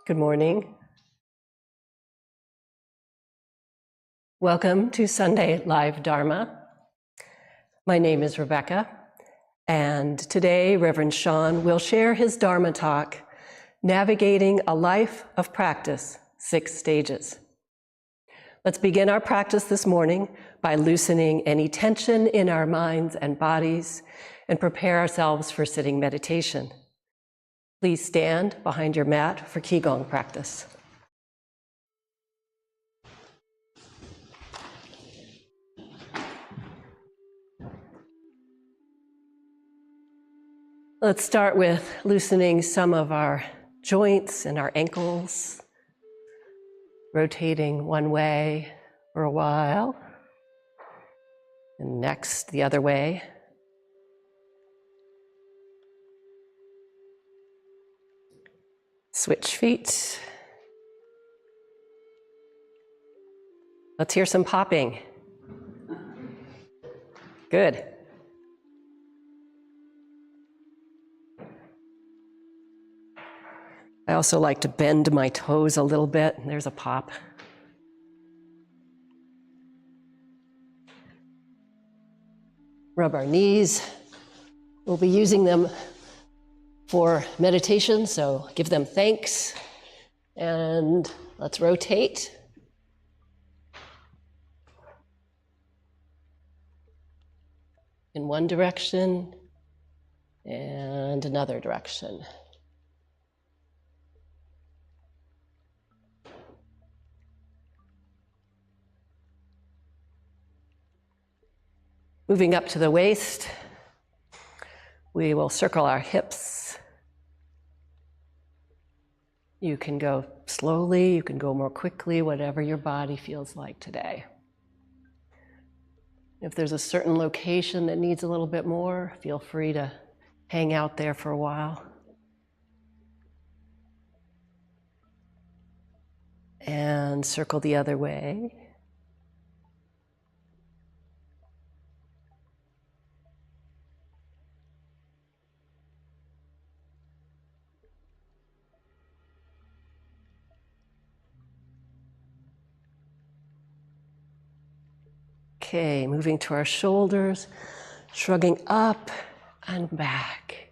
Good morning. Welcome to Sunday Live Dharma. My name is Rebecca, and today Reverend Sean will share his Dharma talk, Navigating a Life of Practice, 6 Stages. Let's begin our practice this morning by loosening any tension in our minds and bodies and prepare ourselves for sitting meditation. Please stand behind your mat for Qi Gong practice. Let's start with loosening some of our joints and our ankles, rotating one way for a while, and next the other way. Switch feet. Let's hear some popping. Good. I also like to bend my toes a little bit. There's a pop. Rub our knees. We'll be using them for meditation, so give them thanks. And let's rotate. In one direction and another direction. Moving up to the waist, we will circle our hips. You can go slowly, you can go more quickly, whatever your body feels like today. If there's a certain location that needs a little bit more, feel free to hang out there for a while. And circle the other way. Okay, moving to our shoulders, shrugging up and back.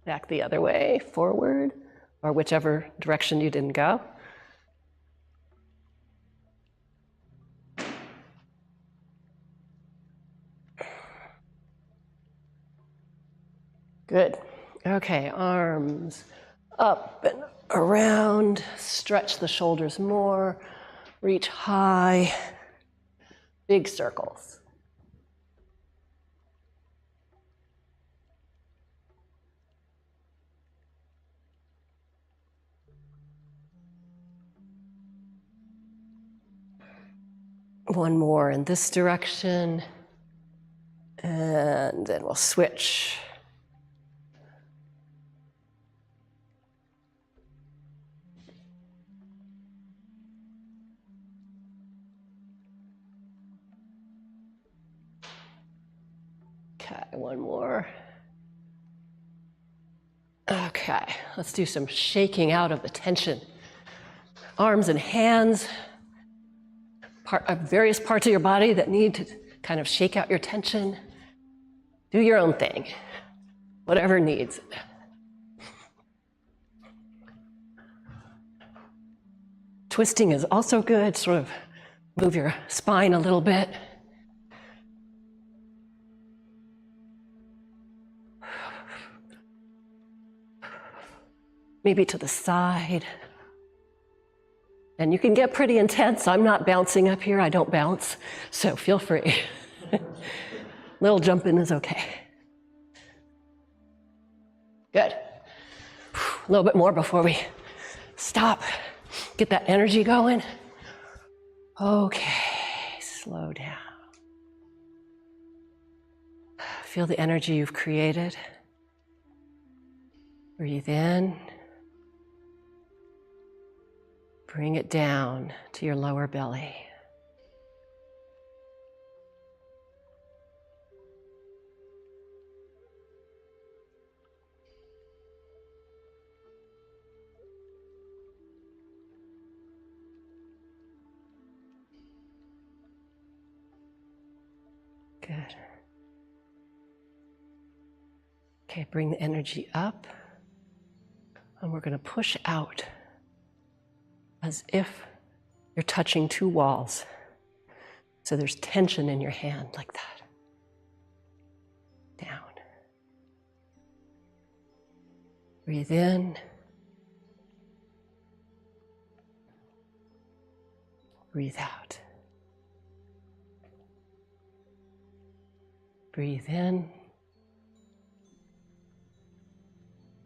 Back the other way, forward, or whichever direction you didn't go. Good. Okay, arms up and around. Stretch the shoulders more. Reach high. Big circles. One more in this direction. And then we'll switch. Okay, one more. Okay, let's do some shaking out of the tension. Arms and hands, various parts of your body that need to kind of shake out your tension. Do your own thing, whatever needs. Twisting is also good, sort of move your spine a little bit. Maybe to the side. And you can get pretty intense. I'm not bouncing up here, I don't bounce, so feel free. Little jumping is okay. Good. A little bit more before we stop. Get that energy going. Okay, slow down. Feel the energy you've created. Breathe in. Bring it down to your lower belly. Good. Okay, bring the energy up, and we're going to push out as if you're touching two walls. So there's tension in your hand like that. Down. Breathe in. Breathe out. Breathe in.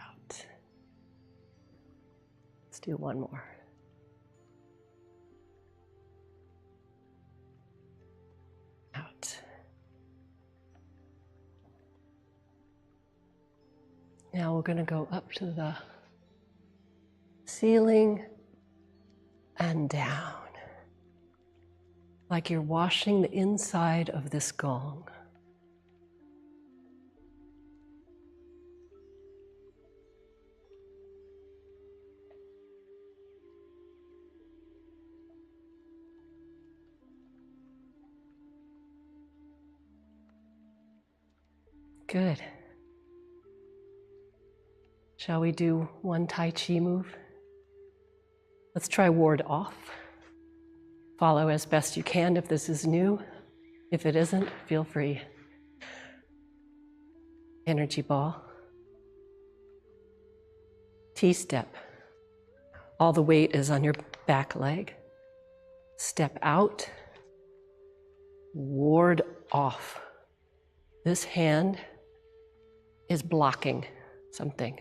Out. Let's do one more. Out. Now we're going to go up to the ceiling and down, like you're washing the inside of this gong. Good. Shall we do one Tai Chi move? Let's try ward off. Follow as best you can if this is new. If it isn't, feel free. Energy ball. T-step. All the weight is on your back leg. Step out. Ward off. This hand is blocking something.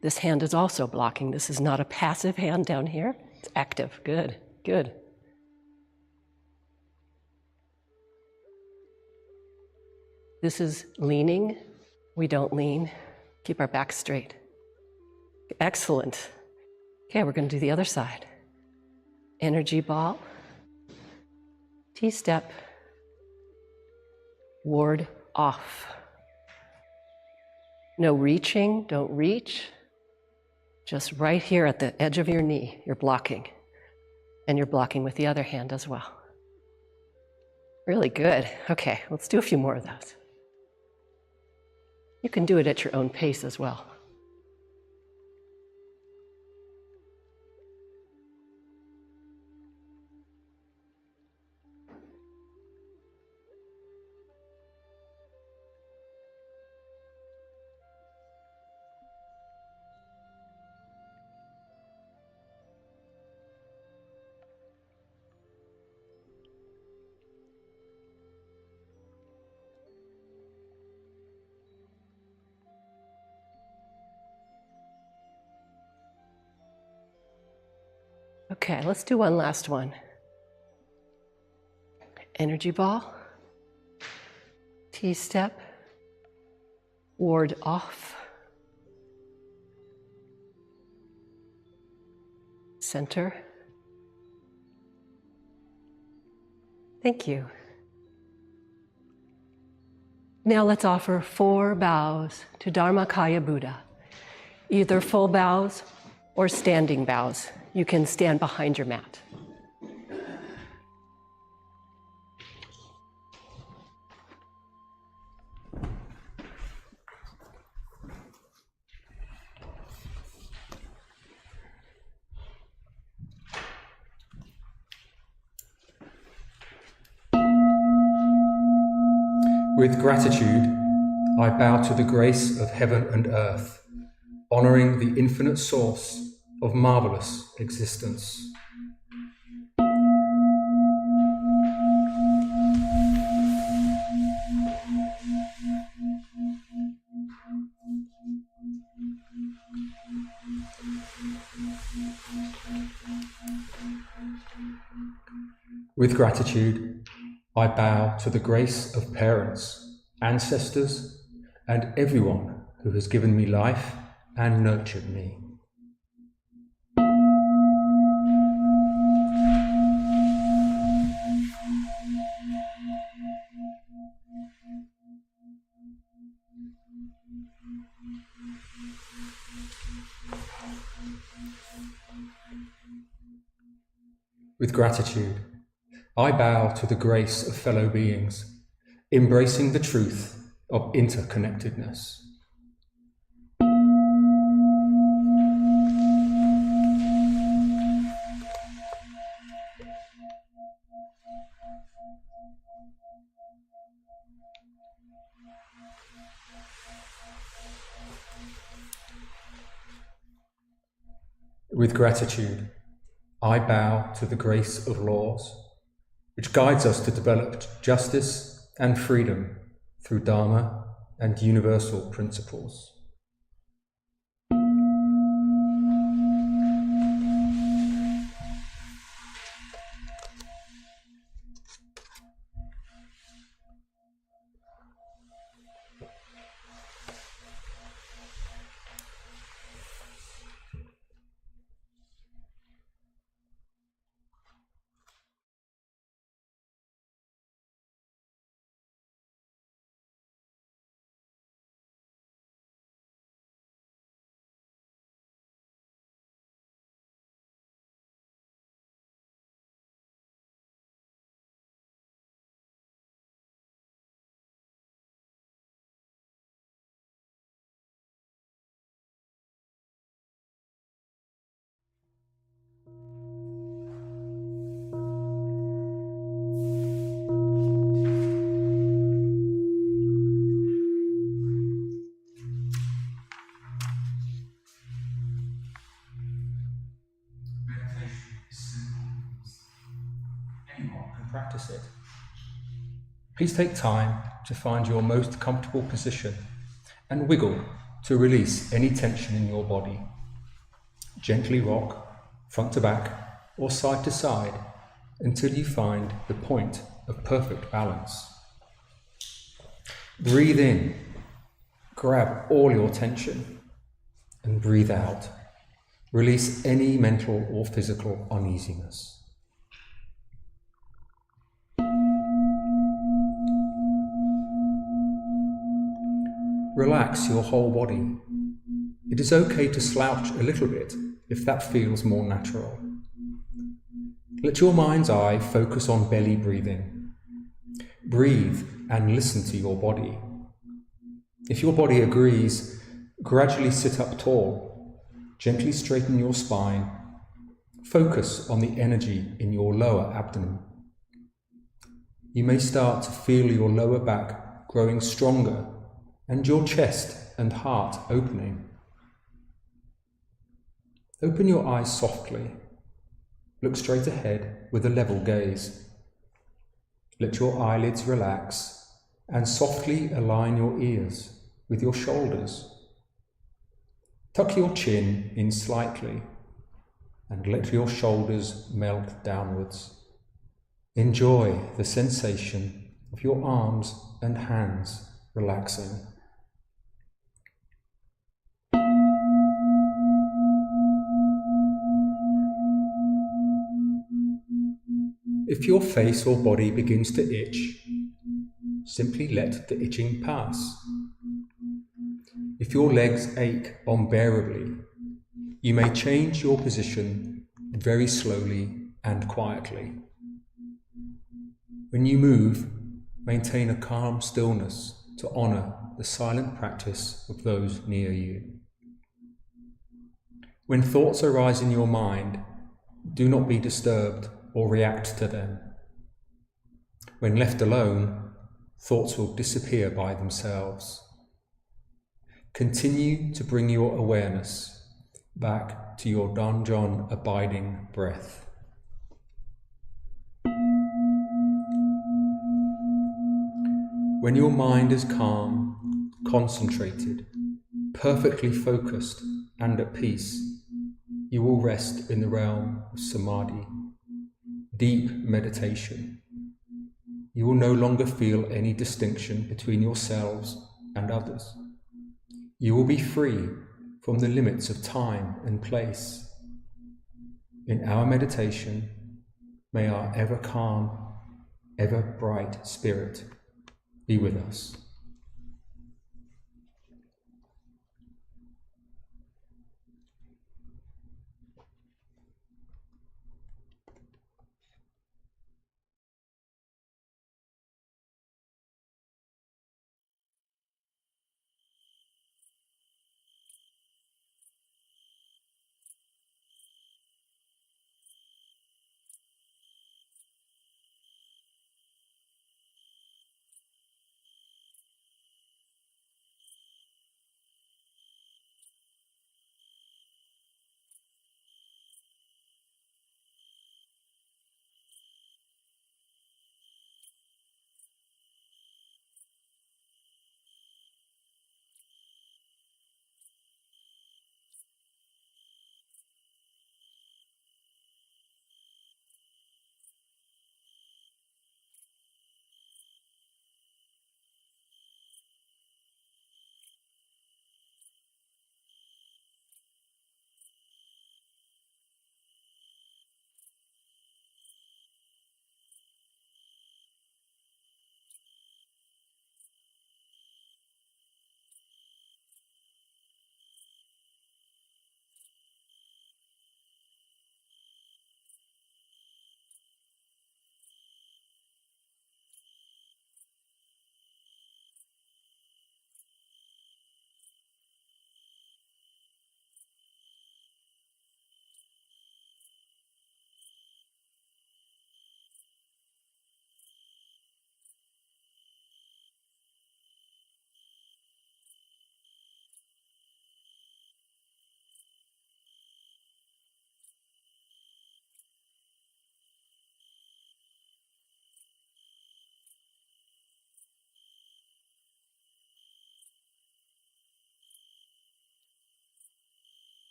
This hand is also blocking. This is not a passive hand down here. It's active. Good, good. This is leaning. We don't lean. Keep our back straight. Excellent. Okay, we're going to do the other side. Energy ball. T-step. Ward off. No reaching, don't reach. Just right here at the edge of your knee, you're blocking. And you're blocking with the other hand as well. Really good. Okay, let's do a few more of those. You can do it at your own pace as well. Okay, let's do one last one. Energy ball, T-step, ward off, center. Thank you. Now let's offer 4 bows to Dharmakaya Buddha, either full bows or standing bows. You can stand behind your mat. With gratitude, I bow to the grace of heaven and earth, honoring the infinite source of marvelous existence. With gratitude, I bow to the grace of parents, ancestors, and everyone who has given me life and nurtured me. With gratitude, I bow to the grace of fellow beings, embracing the truth of interconnectedness. With gratitude, I bow to the grace of laws, which guides us to develop justice and freedom through Dharma and universal principles. Anyone can practice it. Please take time to find your most comfortable position and wiggle to release any tension in your body. Gently rock front to back or side to side until you find the point of perfect balance. Breathe in, grab all your tension, and breathe out. Release any mental or physical uneasiness. Relax your whole body. It is okay to slouch a little bit if that feels more natural. Let your mind's eye focus on belly breathing. Breathe and listen to your body. If your body agrees, gradually sit up tall. Gently straighten your spine. Focus on the energy in your lower abdomen. You may start to feel your lower back growing stronger and your chest and heart opening. Open your eyes softly. Look straight ahead with a level gaze. Let your eyelids relax and softly align your ears with your shoulders. Tuck your chin in slightly and let your shoulders melt downwards. Enjoy the sensation of your arms and hands relaxing. If your face or body begins to itch, simply let the itching pass. If your legs ache unbearably, you may change your position very slowly and quietly. When you move, maintain a calm stillness to honor the silent practice of those near you. When thoughts arise in your mind, do not be disturbed or react to them. When left alone, thoughts will disappear by themselves. Continue to bring your awareness back to your Donjon abiding breath. When your mind is calm, concentrated, perfectly focused and at peace, you will rest in the realm of samadhi, deep meditation. You will no longer feel any distinction between yourselves and others. You will be free from the limits of time and place. In our meditation, may our ever calm, ever bright spirit be with us.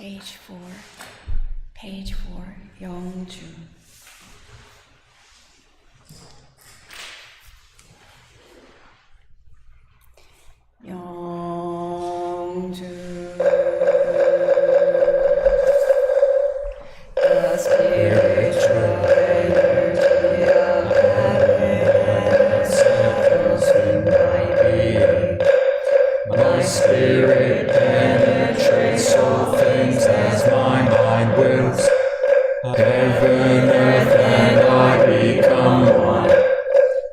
Page 4. Page 4. Yongju. Yongju. The spiritual energy of heaven settles in my being. My spirit penetrates all things as my mind wills. Heaven, earth, and I become one.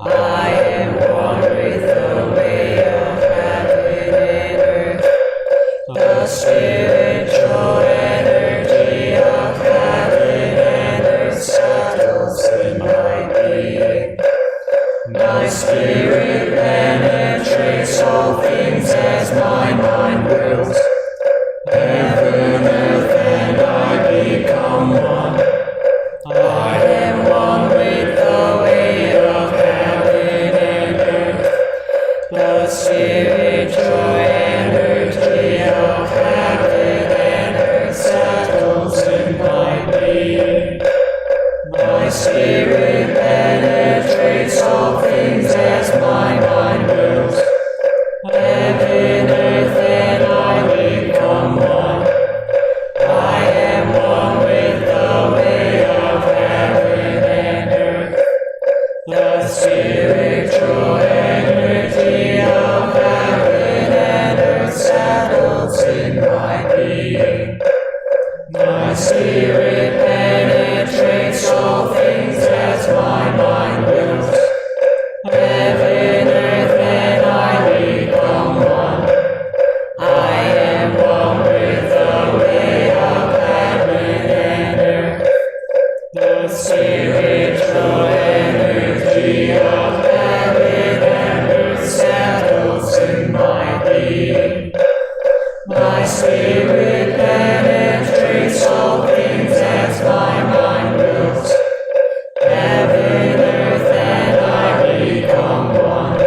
I am one with the way of heaven and earth. The spiritual energy of heaven and earth settles in my being. My spirit penetrates all things as my mind wills. Heaven, earth, and I become one. I am one with the way of heaven and earth. The spiritual energy of heaven and earth settles in my being. My spirit penetrates all things as my mind wills. Heaven, earth, and I become one. I am one with the way of heaven and earth. The spiritual energy of heaven and earth settles in my being. My spirit penetrates all things as my mind wills. Heaven, earth, and I become one. I am one with the way of heaven and earth. The spiritual energy of heaven and earth settles in my being. My spirit penetrates all things as my mind wills. Heaven, earth, and I become one.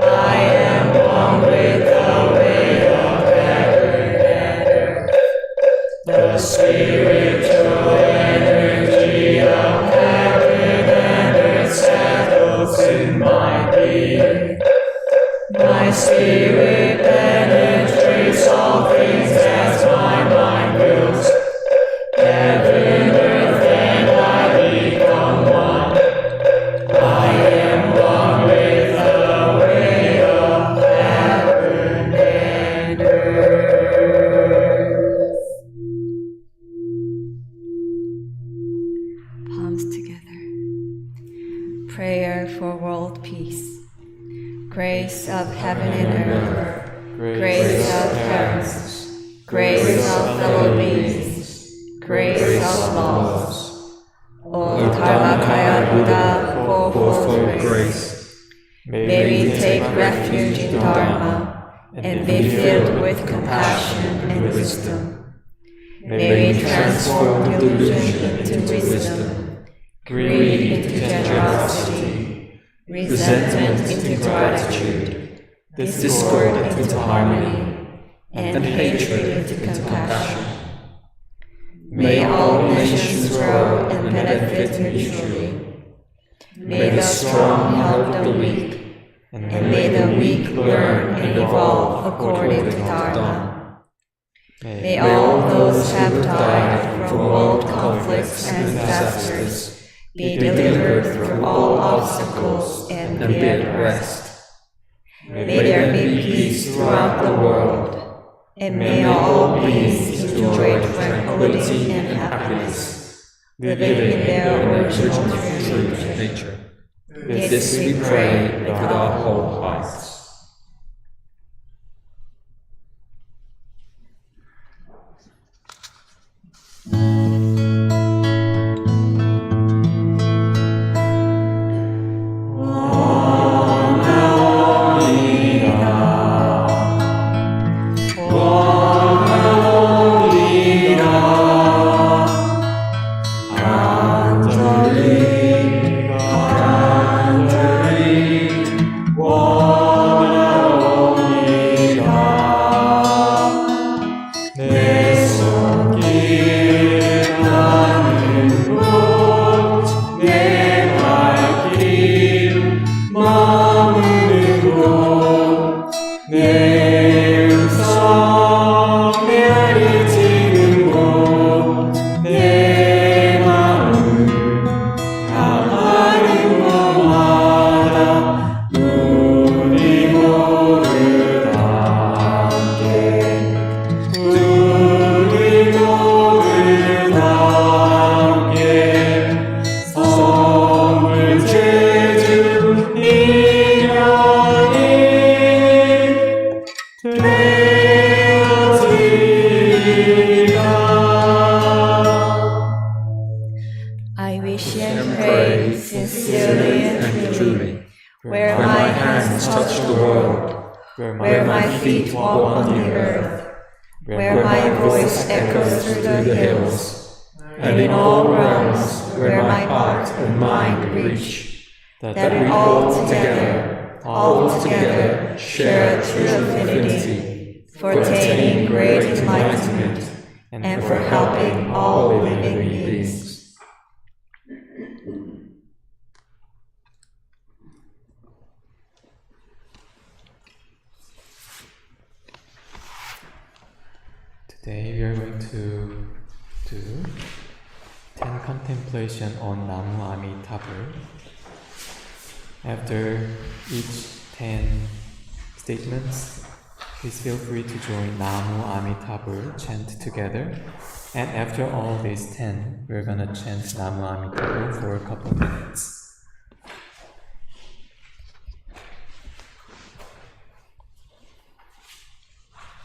I am one with the way of heaven and earth. The spiritual energy of heaven and earth settles in my being. My spirit penetrates all things as my mind wills. Heaven, earth, and I become one. I am one with the way of heaven and earth. Palms together. Prayer for world peace. Grace of heaven and earth, grace of parents, grace of fellow beings, grace of laws. O Dharmakaya Buddha, fourfold grace, may we take refuge in Dharma and be filled with compassion and wisdom. May we transform delusion into wisdom, greed into generosity, resentment into gratitude, discord into harmony, and hatred into compassion. May all nations grow and benefit mutually. May the strong help the weak, and may the weak learn and evolve according to Dharma. May all those who have died from world conflicts and disasters be delivered through all obstacles and be at rest. May there be peace throughout the world, and may all beings enjoy tranquility and happiness, living in their original true nature. This we pray with our whole hearts. One where my feet walk on the earth, where my voice echoes through the hills, and in all realms where my heart and mind reach, that we all together share a true affinity for attaining great enlightenment and for helping all living beings. Today we are going to do 10 contemplation on Namu Amitabha. After each 10 statements, please feel free to join Namu Amitabha chant together. And after all these 10, we're gonna chant Namu Amitabha for a couple of minutes.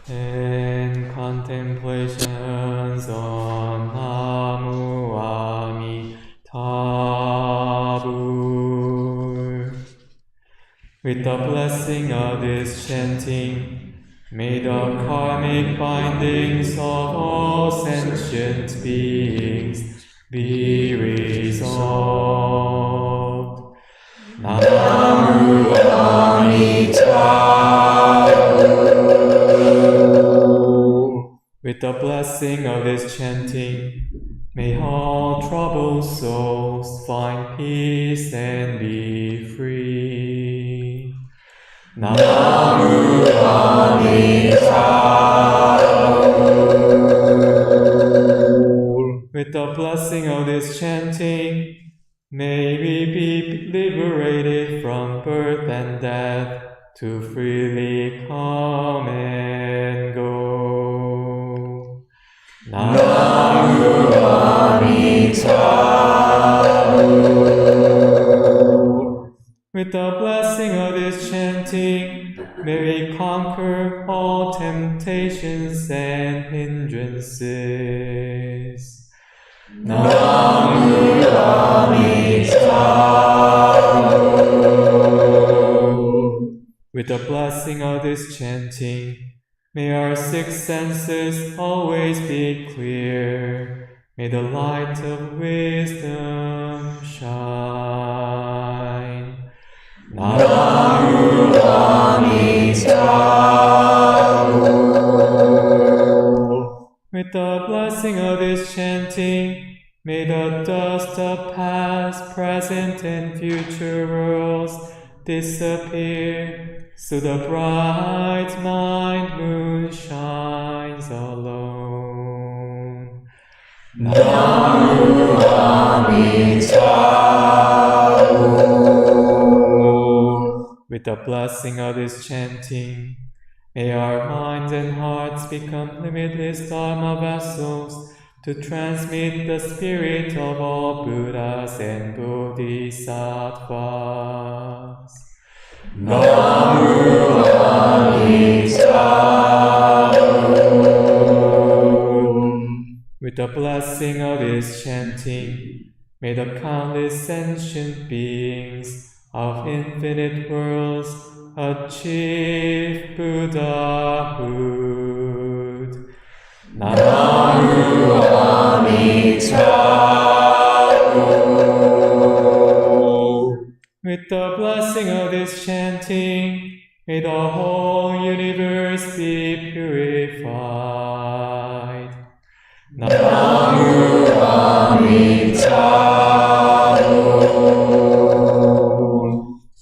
And contemplations on Namu Amitabha. With the blessing of this chanting, may the karmic bindings of all sentient beings be resolved. Namu Amitabha. With the blessing of this chanting, may all troubled souls find peace and be free. Namu Amitabha. With the blessing of this chanting, may we be liberated from birth and death to freely come and go. Namu Amitabha. With the blessing of this chanting, may we conquer all temptations and hindrances. Namu Amitabha. With the blessing of this chanting, may our six senses always be clear. May the light of wisdom shine. Namu Amitabha. With the blessing of this chanting, may the dust of past, present, and future worlds disappear, so the bright mind moon shines alone. Namu Amitabha. With the blessing of this chanting, may our minds and hearts become limitless Dharma vessels to transmit the spirit of all Buddhas and Bodhisattvas. Namu Amitabha. With the blessing of this chanting, may the countless sentient beings of infinite worlds achieve Buddhahood. Namu Amitabha. With the blessing of this chanting, may the whole universe be purified. Namu Amitabha.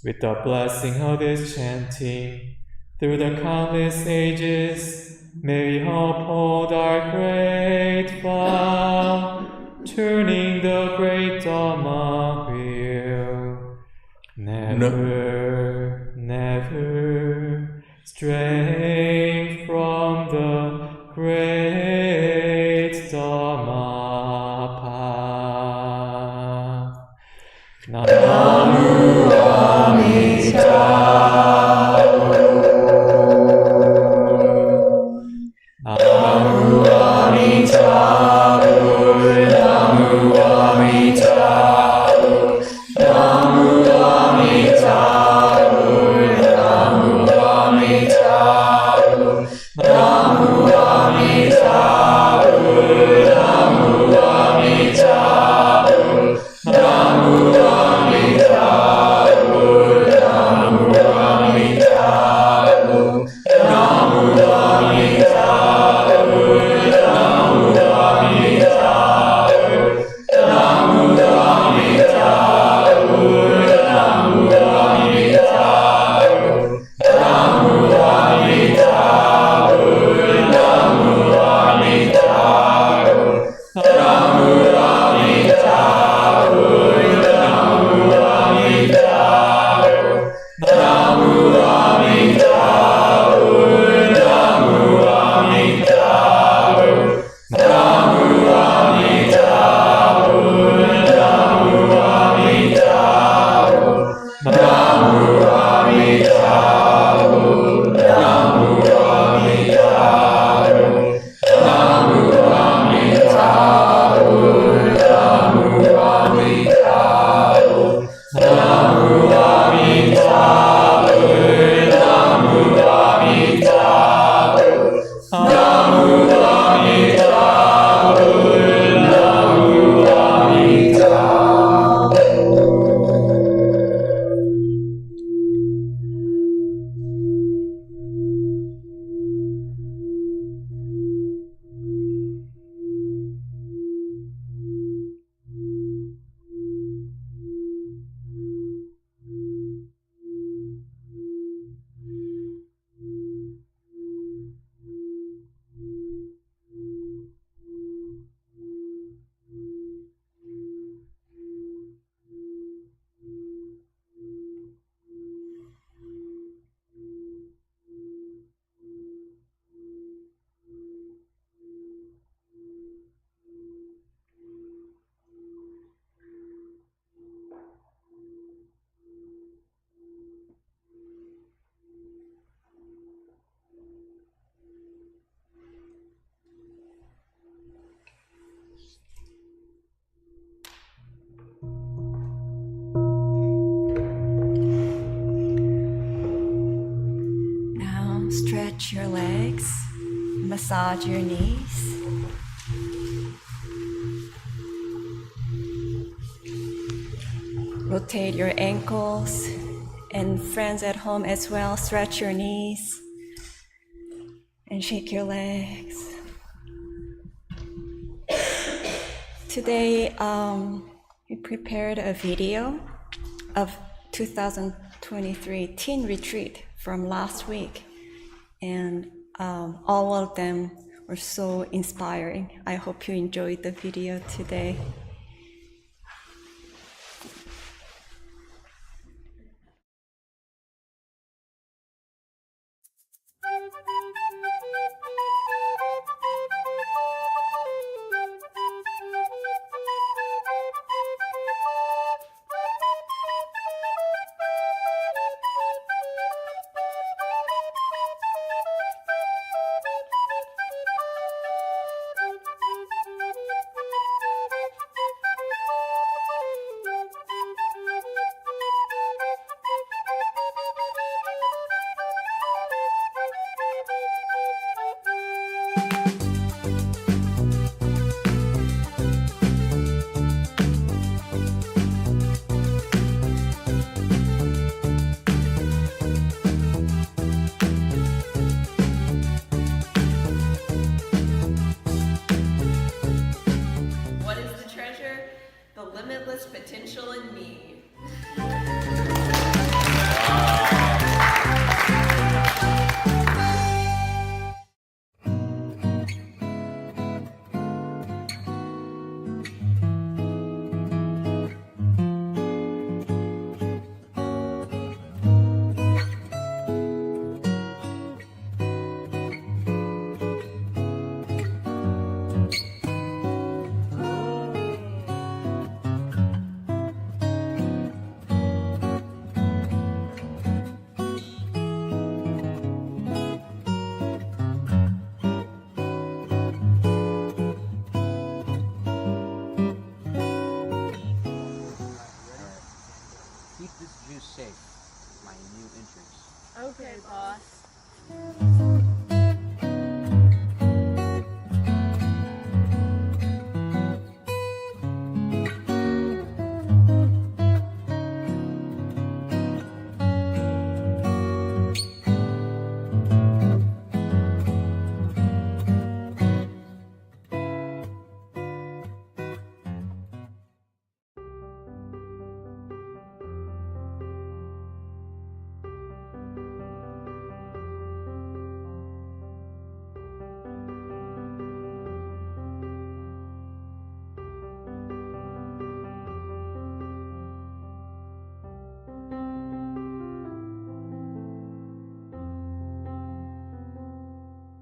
With the blessing of this chanting, through the countless ages, may we uphold our great vow, turning the great Dharma wheel. Never, never stray from the great Dharma path. Namu Amitabha. Namu Amitabha. Namu Amitabha. Namu Amitabha. Namu Amitabha. Stretch your legs, massage your knees. Rotate your ankles, and friends at home as well, stretch your knees and shake your legs. Today, we prepared a video of 2023 teen retreat from last week, and all of them were so inspiring. I hope you enjoyed the video today. What is the treasure? The limitless potential in me. Keep this juice safe, my new entrance. Okay, boss.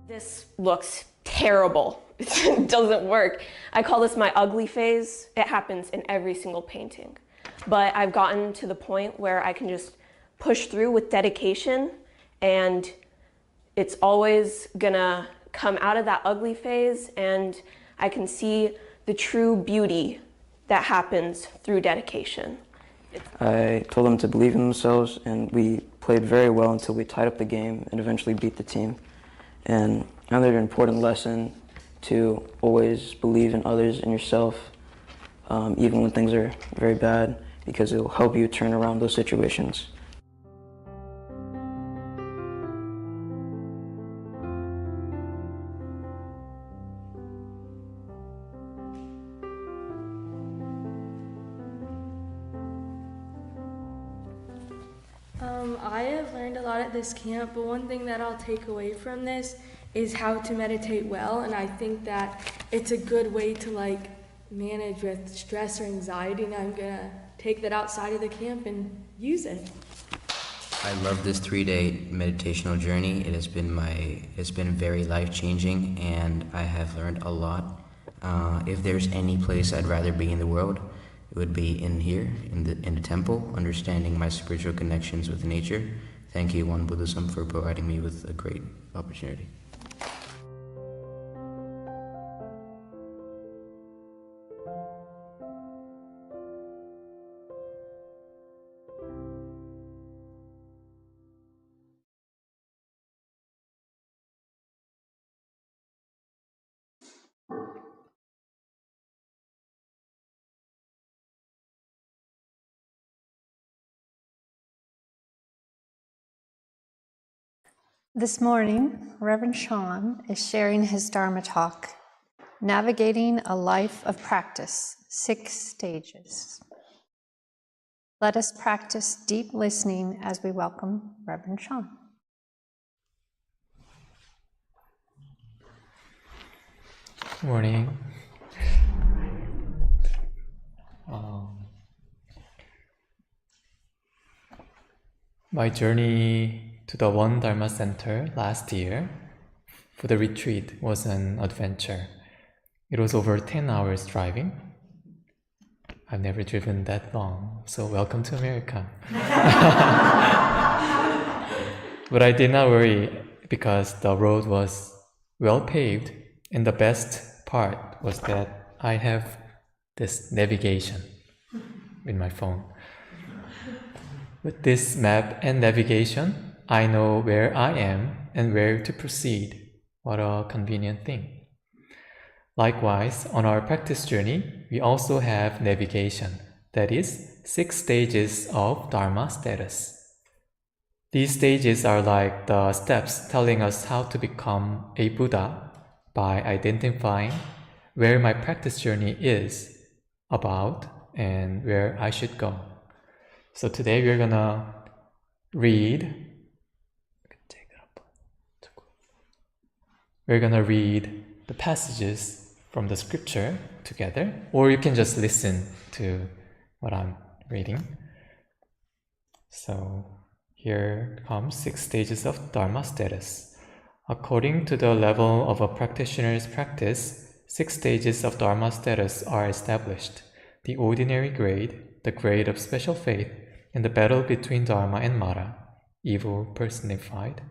This looks terrible. It doesn't work. I call this my ugly phase. It happens in every single painting. But I've gotten to the point where I can just push through with dedication, and it's always gonna come out of that ugly phase, and I can see the true beauty that happens through dedication. I told them to believe in themselves, and we played very well until we tied up the game and eventually beat the team. And I learned an important lesson to always believe in others and yourself, even when things are very bad, because it will help you turn around those situations. I have learned a lot at this camp, but one thing that I'll take away from this is how to meditate well, and I think that it's a good way to manage with stress or anxiety, and I'm gonna take that outside of the camp and use it. I love this 3-day meditational journey. It's been very life-changing, and I have learned a lot. If there's any place I'd rather be in the world, it would be in here, in the temple, understanding my spiritual connections with nature. Thank you, One Buddhism, for providing me with a great opportunity. This morning, Reverend Sean is sharing his Dharma talk, Navigating a Life of Practice, 6 Stages. Let us practice deep listening as we welcome Reverend Sean. Good morning. My journey to the One Dharma Center last year for the retreat was an adventure. It was over 10 hours driving. I've never driven that long, so welcome to America. But I did not worry because the road was well paved, and the best part was that I have this navigation with my phone. With this map and navigation, I know where I am and where to proceed. What a convenient thing. Likewise, on our practice journey, we also have navigation, that is, 6 stages of Dharma status. These stages are like the steps telling us how to become a Buddha by identifying where my practice journey is about and where I should go. So today we're gonna read the passages from the scripture together, or you can just listen to what I'm reading. So here comes 6 stages of Dharma status. According to the level of a practitioner's practice, 6 stages of Dharma status are established: the ordinary grade, the grade of special faith, and the battle between Dharma and Mara, evil personified.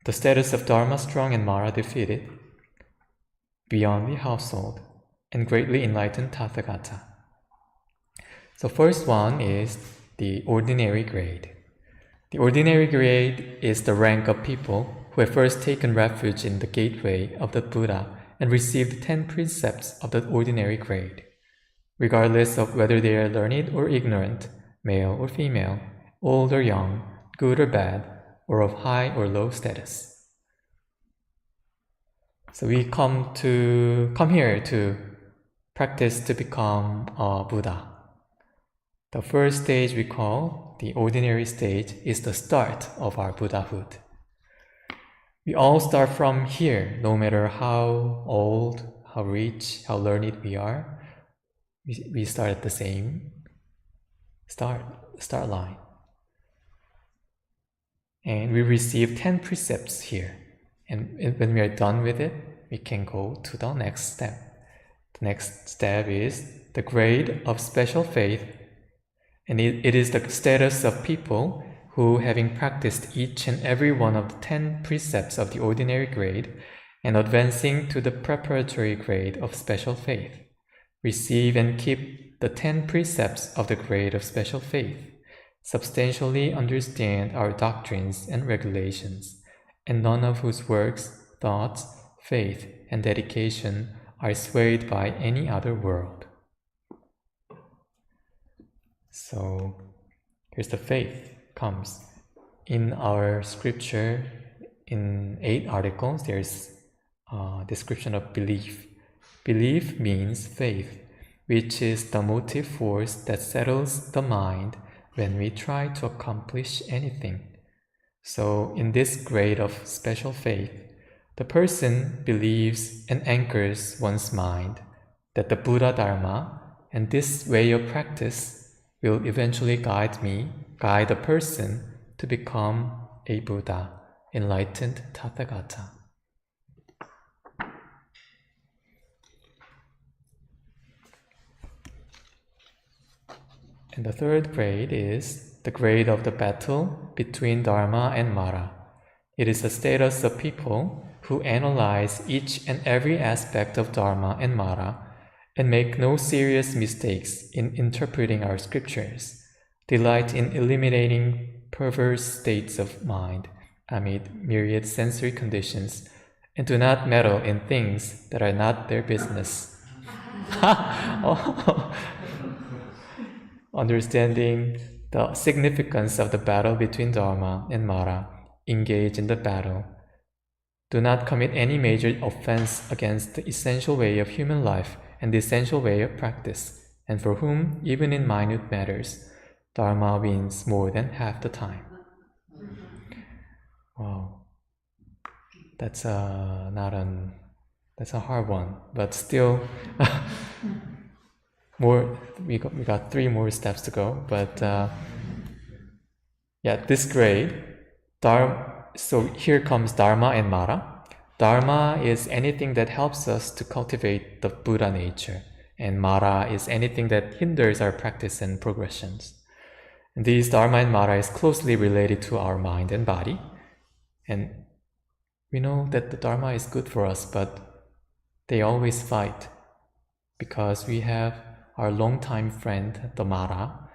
The status of Dharma strong and Mara defeated, beyond the household, and greatly enlightened Tathagata. So first one is the ordinary grade. The ordinary grade is the rank of people who have first taken refuge in the gateway of the Buddha and received 10 precepts of the ordinary grade, regardless of whether they are learned or ignorant, male or female, old or young, good or bad, or of high or low status. So we come here to practice to become a Buddha. The first stage we call the ordinary stage is the start of our Buddhahood. We all start from here, no matter how old, how rich, how learned we are. We start at the same start line. And we receive 10 precepts here. And when we are done with it, we can go to the next step. The next step is the grade of special faith. And it is the status of people who, having practiced each and every one of the 10 precepts of the ordinary grade and advancing to the preparatory grade of special faith, receive and keep the 10 precepts of the grade of special faith, substantially understand our doctrines and regulations, and none of whose works, thoughts, faith, and dedication are swayed by any other world. So here's the faith comes. In our scripture, in 8 articles, there's a description of belief. Belief means faith, which is the motive force that settles the mind when we try to accomplish anything. So in this grade of special faith, the person believes and anchors one's mind that the Buddha Dharma and this way of practice will eventually guide a person to become a Buddha, enlightened Tathagata. And the third grade is the grade of the battle between Dharma and Mara. It is the status of people who analyze each and every aspect of Dharma and Mara and make no serious mistakes in interpreting our scriptures, delight in eliminating perverse states of mind amid myriad sensory conditions, and do not meddle in things that are not their business. Understanding the significance of the battle between Dharma and Mara engage in the battle. Do not commit any major offense against the essential way of human life and the essential way of practice, and for whom, even in minute matters, Dharma wins more than half the time. Wow, that's that's a hard one, but still, we got 3 more steps to go. But yeah, this grade, so here comes Dharma and Mara. Dharma is anything that helps us to cultivate the Buddha nature, and Mara is anything that hinders our practice and progressions. And these Dharma and Mara is closely related to our mind and body. And we know that the Dharma is good for us, but they always fight because we have our longtime friend, the Mara,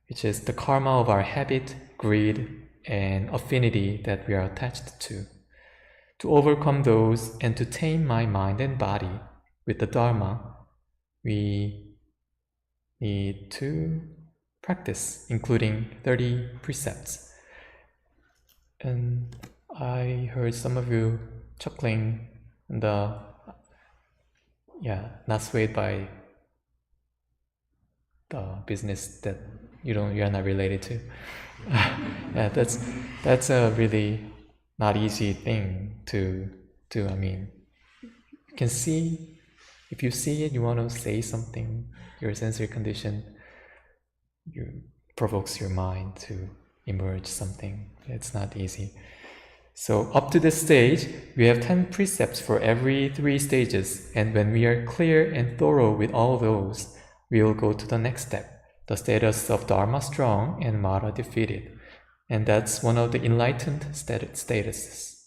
which is the karma of our habit, greed, and affinity that we are attached to. To overcome those and to tame my mind and body with the Dharma, we need to practice, including 30 precepts. And I heard some of you chuckling, not swayed by the business that you're not related to. Yeah, that's a really not easy thing to do. I mean, you can see, if you see it, you want to say something, your sensory condition provokes your mind to emerge something. It's not easy. So up to this stage, we have 10 precepts for every 3 stages, and when we are clear and thorough with all those, we will go to the next step, the status of Dharma strong and Mara defeated. And that's one of the enlightened statuses.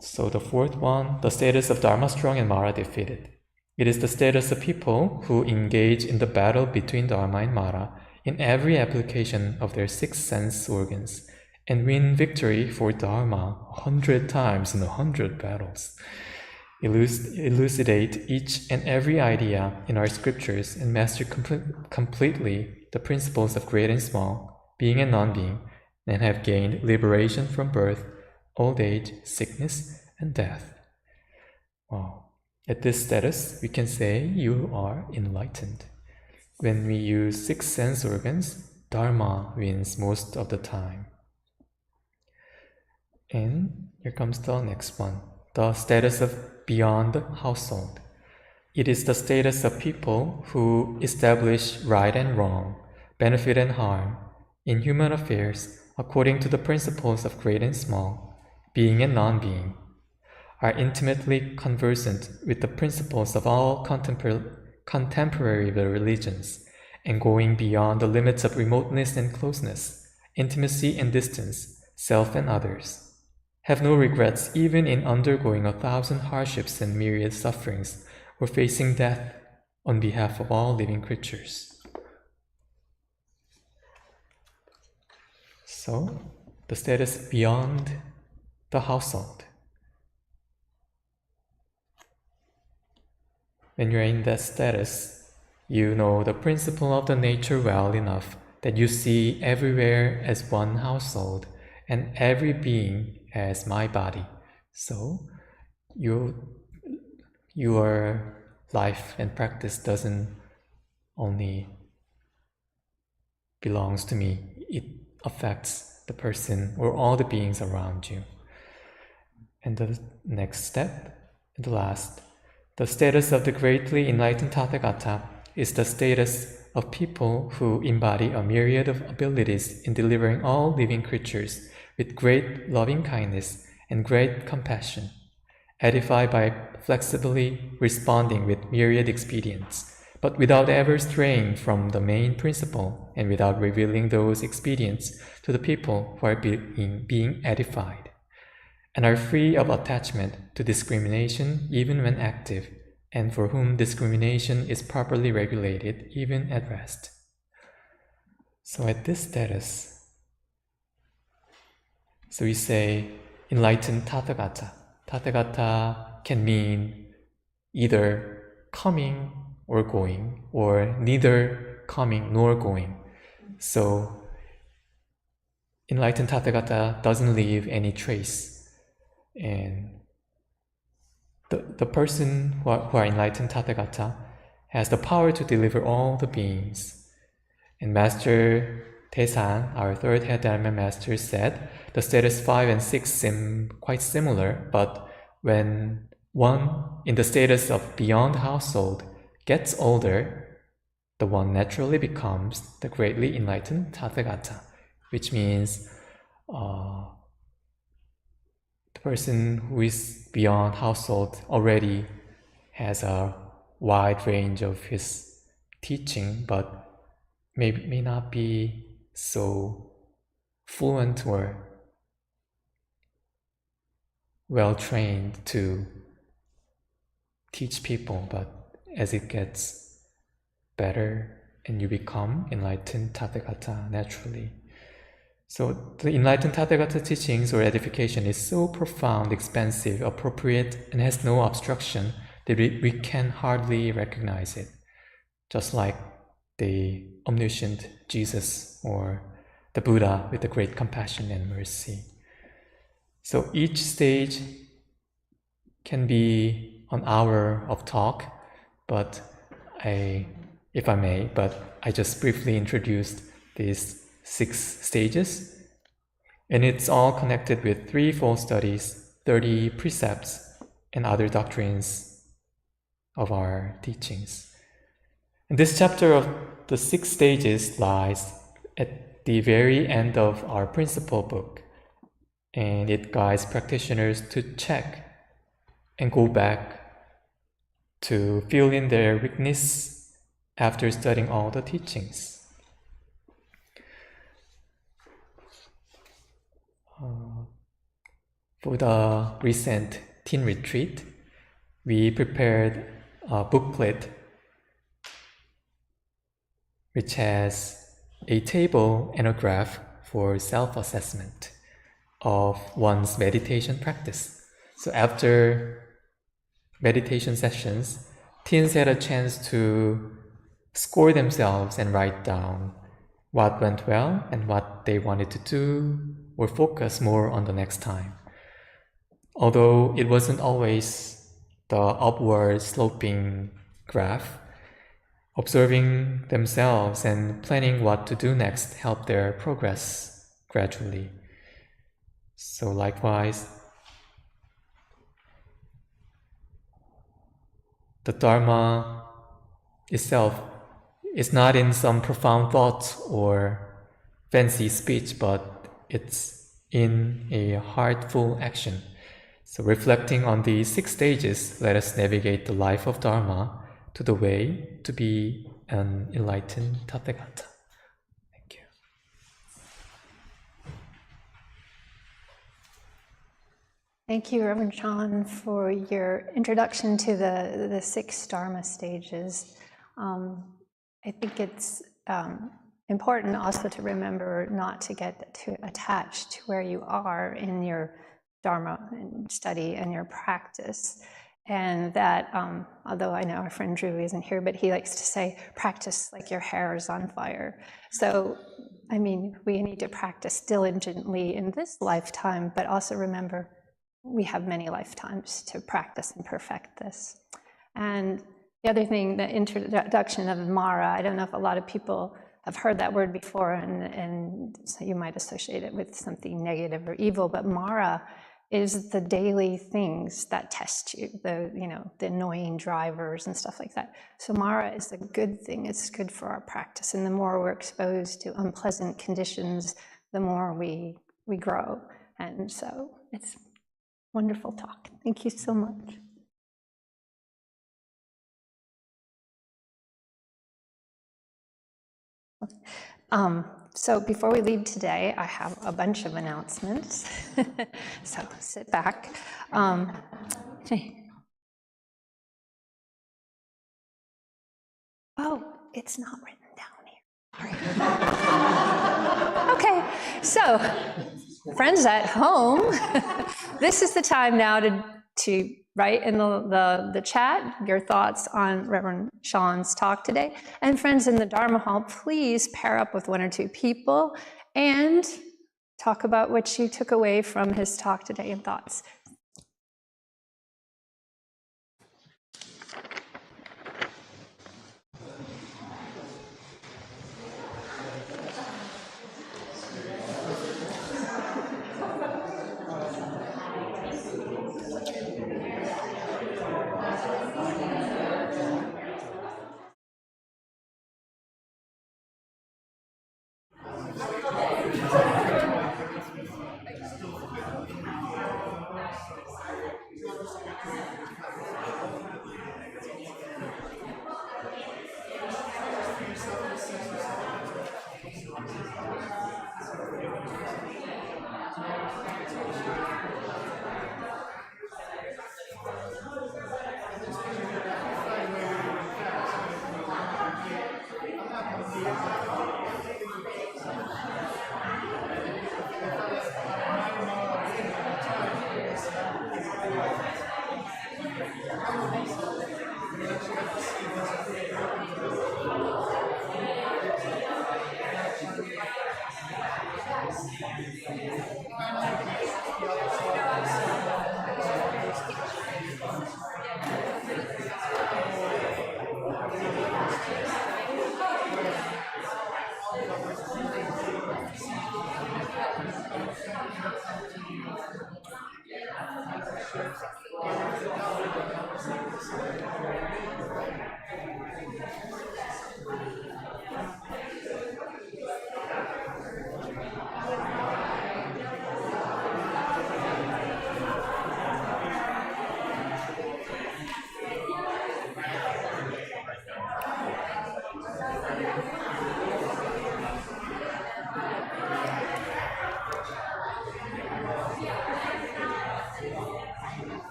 So the 4th one, the status of Dharma strong and Mara defeated. It is the status of people who engage in the battle between Dharma and Mara in every application of their 6 sense organs and win victory for Dharma 100 times in 100 battles. Elucidate each and every idea in our scriptures and master completely the principles of great and small, being and non-being, and have gained liberation from birth, old age, sickness, and death. Wow. At this status, we can say you are enlightened. When we use 6 sense organs, Dharma wins most of the time. And here comes the next one, the status of beyond the household. It is the status of people who establish right and wrong, benefit and harm, in human affairs according to the principles of great and small, being and non-being, are intimately conversant with the principles of all contemporary religions, and going beyond the limits of remoteness and closeness, intimacy and distance, self and others, have no regrets even in undergoing 1,000 hardships and myriad sufferings, or facing death on behalf of all living creatures. So, the status beyond the household. When you're in that status, you know the principle of the nature well enough that you see everywhere as one household and every being as my body. So, your life and practice doesn't only belongs to me, it affects the person or all the beings around you. And the next step, the last, the status of the greatly enlightened Tathagata is the status of people who embody a myriad of abilities in delivering all living creatures with great loving kindness and great compassion, edified by flexibly responding with myriad expedients, but without ever straying from the main principle and without revealing those expedients to the people who are being edified, and are free of attachment to discrimination even when active, and for whom discrimination is properly regulated even at rest. So at this status, so we say enlightened Tathagata. Tathagata can mean either coming or going, or neither coming nor going. So enlightened Tathagata doesn't leave any trace. And the person who are enlightened Tathagata has the power to deliver all the beings. And Master Taesan, our third head Dharma master, said the status 5 and 6 seem quite similar, but when one in the status of beyond household gets older, the one naturally becomes the greatly enlightened Tathagata, which means the person who is beyond household already has a wide range of his teaching, but may not be so fluent or well trained to teach people. But as it gets better and you become enlightened Tathagata naturally. So the enlightened Tathagata teachings or edification is so profound, expansive, appropriate, and has no obstruction that we can hardly recognize it. Just like the omniscient Jesus or the Buddha with the great compassion and mercy. So each stage can be an hour of talk, but I just briefly introduced these 6 stages. And it's all connected with 3 full studies, 30 precepts, and other doctrines of our teachings. And this chapter of the 6 stages lies at the very end of our principal book, and it guides practitioners to check and go back to fill in their weakness after studying all the teachings. For the recent teen retreat, we prepared a booklet which has a table and a graph for self-assessment of one's meditation practice. So after meditation sessions, teens had a chance to score themselves and write down what went well and what they wanted to do or focus more on the next time. Although it wasn't always the upward sloping graph, observing themselves and planning what to do next helped their progress gradually. So likewise, the Dharma itself is not in some profound thought or fancy speech, but it's in a heartful action. So reflecting on these 6 stages, let us navigate the life of Dharma to the way to be an enlightened Tathagata. Thank you. Thank you, Reverend Sean, for your introduction to the 6 Dharma stages. I think it's important also to remember not to get too attached to where you are in your Dharma study and your practice. And that, although I know our friend Drew isn't here, but he likes to say, practice like your hair is on fire. So, I mean, we need to practice diligently in this lifetime, but also remember we have many lifetimes to practice and perfect this. And the other thing, the introduction of Mara, I don't know if a lot of people have heard that word before, and so you might associate it with something negative or evil, but Mara is the daily things that test you, the annoying drivers and stuff like that. So Mara is a good thing. It's good for our practice. And the more we're exposed to unpleasant conditions, the more we grow. And so it's wonderful talk. Thank you so much. So before we leave today, I have a bunch of announcements. So sit back. Oh, it's not written down here. Okay, so friends at home, this is the time now to write in the chat your thoughts on Reverend Sean's talk today. And friends in the Dharma Hall, please pair up with 1 or 2 people and talk about what you took away from his talk today and thoughts.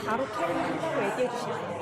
바로 켜는다고 얘기해 주시면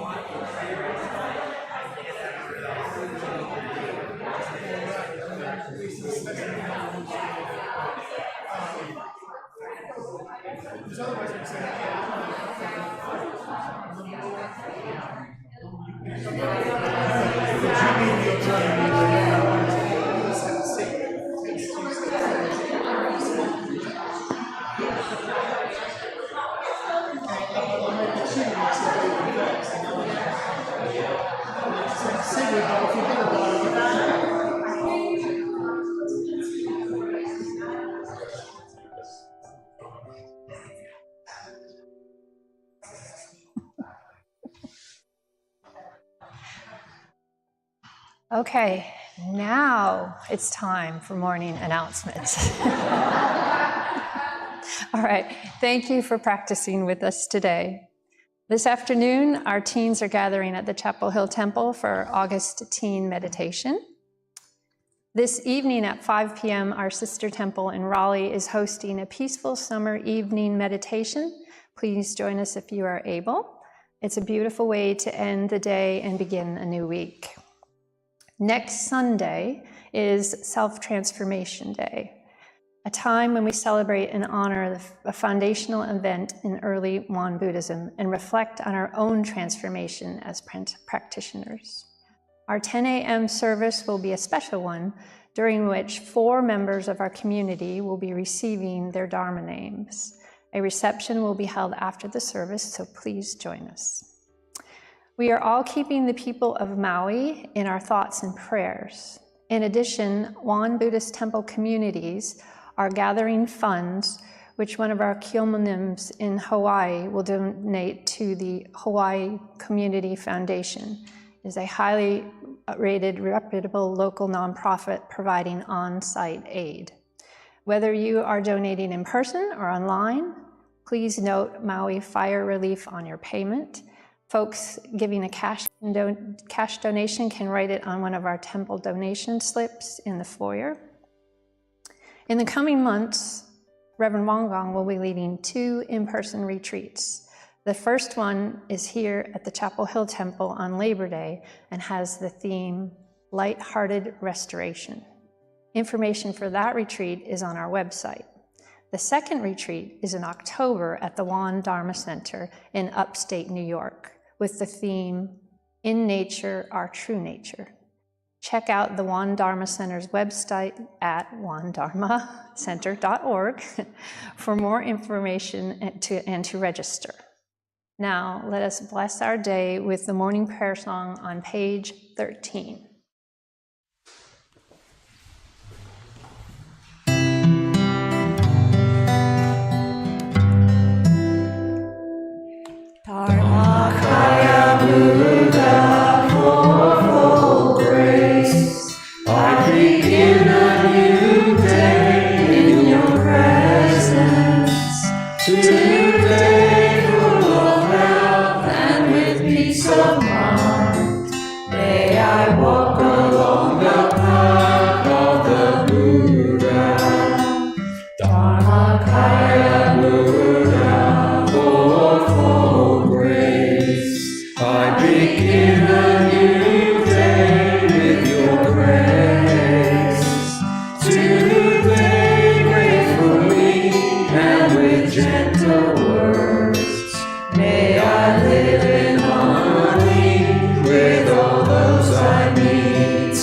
Okay, now it's time for morning announcements. All right, thank you for practicing with us today. This afternoon, our teens are gathering at the Chapel Hill Temple for August Teen Meditation. This evening at 5 p.m., our sister temple in Raleigh is hosting a peaceful summer evening meditation. Please join us if you are able. It's a beautiful way to end the day and begin a new week. Next Sunday is Self-Transformation Day, a time when we celebrate and honor a foundational event in early Won Buddhism and reflect on our own transformation as practitioners. Our 10 a.m. service will be a special one, during which 4 members of our community will be receiving their Dharma names. A reception will be held after the service, so please join us. We are all keeping the people of Maui in our thoughts and prayers. In addition, Won Buddhist temple communities are gathering funds, which one of our Kyomonims in Hawaii will donate to the Hawaii Community Foundation. It is a highly rated, reputable local nonprofit providing on-site aid. Whether you are donating in person or online, please note Maui Fire Relief on your payment. Folks giving a cash donation can write it on one of our temple donation slips in the foyer. In the coming months, Reverend Wong will be leading 2 in-person retreats. The first one is here at the Chapel Hill Temple on Labor Day and has the theme, Lighthearted Restoration. Information for that retreat is on our website. The second retreat is in October at the Won Dharma Center in upstate New York with the theme, In Nature, Our True Nature. Check out the Won Dharma Center's website at wondharmacenter.org for more information and to register. Now, let us bless our day with the morning prayer song on page 13. Dharmakaya Buddha, fourfold grace, I begin a new day in your presence. Today full of health and with peace of mind, may I walk along the path of the Buddha. Dharmakaya Buddha, fourfold grace, I begin a new day with your grace. Today gratefully and with gentle words, may I live in harmony with all those I meet.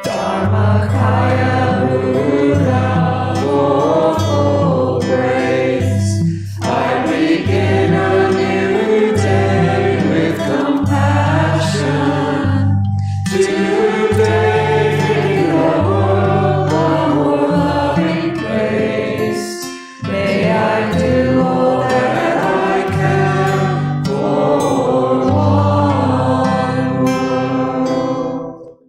Dharmakaya Buddha, fourfold grace, I begin a new day with compassion. Today make the world a more loving place. May I do all that I can for one world.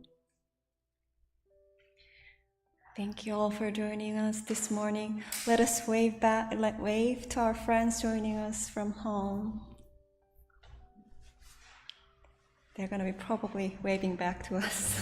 Thank you all for joining us this morning. Let us wave to our friends joining us from home. They're going to be probably waving back to us.